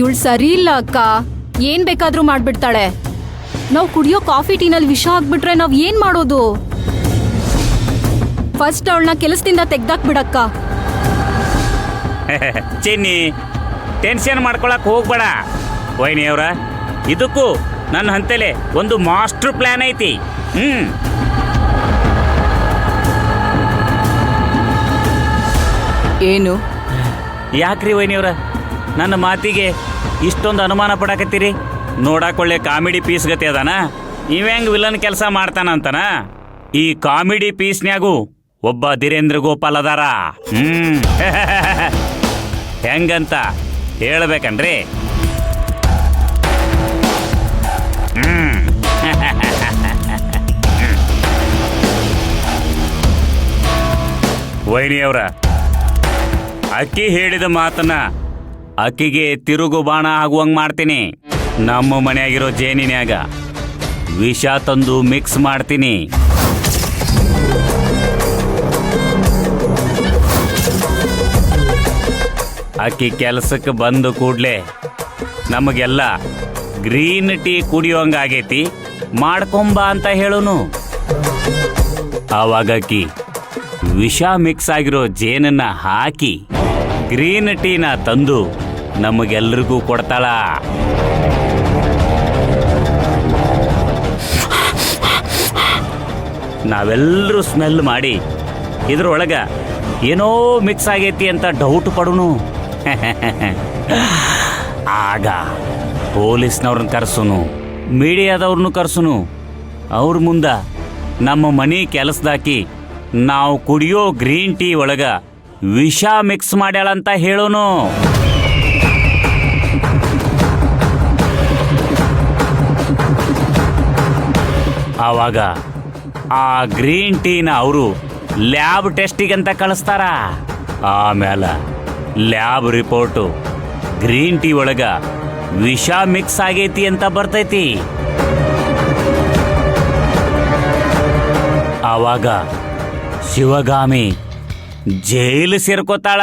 ಇವಳು ಸರಿ ಇಲ್ಲ ಅಕ್ಕ. ಏನ್ ಬೇಕಾದ್ರೂ ಮಾಡ್ಬಿಡ್ತಾಳೆ. ನಾವ್ ಕುಡಿಯೋ ಕಾಫಿ ಟೀನಲ್ಲಿ ವಿಷ ಹಾಕ್ಬಿಟ್ರೆ ನಾವ್ ಏನ್ ಮಾಡೋದು? ಫಸ್ಟ್ ಅವಳನ್ನ ಕೆಲಸದಿಂದ ತೆಗ್ದಾಕ್ ಬಿಡಕ್ಕ. ಚಿನ್ನಿ, ಟೆನ್ಷನ್ ಮಾಡ್ಕೊಳಕ್ ಹೋಗ್ಬೇಡ. ವೈನಿಯವ್ರ, ಇದಕ್ಕೂ ನನ್ನ ಹಂತಲೆ ಒಂದು ಮಾಸ್ಟರ್ ಪ್ಲಾನ್ ಐತಿ. ಏನು? ಯಾಕ್ರಿ ವೈನಿಯವ್ರ ನನ್ನ ಮಾತಿಗೆ ಇಷ್ಟೊಂದು ಅನುಮಾನ ಪಡಕತ್ತೀರಿ? ನೋಡಾಕೊಳ್ಳೆ ಕಾಮಿಡಿ ಪೀಸ್ ಗತಿ ಅದಾನ, ಇವ್ಯಾಂಗ್ ವಿಲನ್ ಕೆಲಸ ಮಾಡ್ತಾನಂತನ? ಈ ಕಾಮಿಡಿ ಪೀಸ್ನ್ಯಾಗೂ ಒಬ್ಬ ಧೀರೇಂದ್ರ ಗೋಪಾಲ್ ಅದಾರ. ಹೆಂಗಂತ ಹೇಳ್ಬೇಕನ್ರಿ? ವೈನಿಯವ್ರ, ಅಕ್ಕಿ ಹೇಳಿದ ಮಾತನ್ನ ಅಕ್ಕಿಗೆ ತಿರುಗು ಬಾಣ ಆಗುವಂಗ್ ಮಾಡ್ತೀನಿ. ನಮ್ಮ ಮನೆಯಾಗಿರೋ ಜೇನಿನ್ಯಾಗ ವಿಷ ತಂದು ಮಿಕ್ಸ್ ಮಾಡ್ತೀನಿ. ಅಕ್ಕಿ ಕೆಲಸಕ್ಕೆ ಬಂದ ಕೂಡ್ಲೆ ನಮಗೆಲ್ಲ ಗ್ರೀನ್ ಟೀ ಕುಡಿಯೋಂಗಾಗೈತಿ, ಮಾಡ್ಕೊಂಬ ಅಂತ ಹೇಳೋನು. ಆವಾಗ ಅಕ್ಕಿ ವಿಷ ಮಿಕ್ಸ್ ಆಗಿರೋ ಜೇನನ್ನ ಹಾಕಿ ಗ್ರೀನ್ ಟೀನ ತಂದು ನಮಗೆಲ್ರಿಗೂ ಕೊಡ್ತಾಳ. ನಾವೆಲ್ಲರೂ ಸ್ಮೆಲ್ ಮಾಡಿ ಇದ್ರೊಳಗ ಏನೋ ಮಿಕ್ಸ್ ಆಗೈತಿ ಅಂತ ಡೌಟ್ ಪಡುನು. ಆಗ ಪೊಲೀಸ್ನವ್ರನ್ನ ಕರ್ಸುನು, ಮೀಡಿಯಾದವ್ರನ್ನು ಕರ್ಸುನು. ಅವ್ರ ಮುಂದ ನಮ್ಮ ಮನೆ ಕೆಲಸದಾಕಿ ನಾವು ಕುಡಿಯೋ ಗ್ರೀನ್ ಟೀ ಒಳಗ ವಿಷ ಮಿಕ್ಸ್ ಮಾಡ್ಯಾಳಂತ ಹೇಳೋನು. ಆವಾಗ ಆ ಗ್ರೀನ್ ಟೀನ ಅವರು ಲ್ಯಾಬ್ ಟೆಸ್ಟಿಗಂತ ಕಳಿಸ್ತಾರ. ಆಮೇಲೆ ಲ್ಯಾಬ್ ರಿಪೋರ್ಟು ಗ್ರೀನ್ ಟೀ ಒಳಗ ವಿಷ ಮಿಕ್ಸ್ ಆಗೈತಿ ಅಂತ ಬರ್ತೈತಿ. ಆವಾಗ ಶಿವಗಾಮಿ ಜೈಲು ಸೇರ್ಕೋತಾಳ.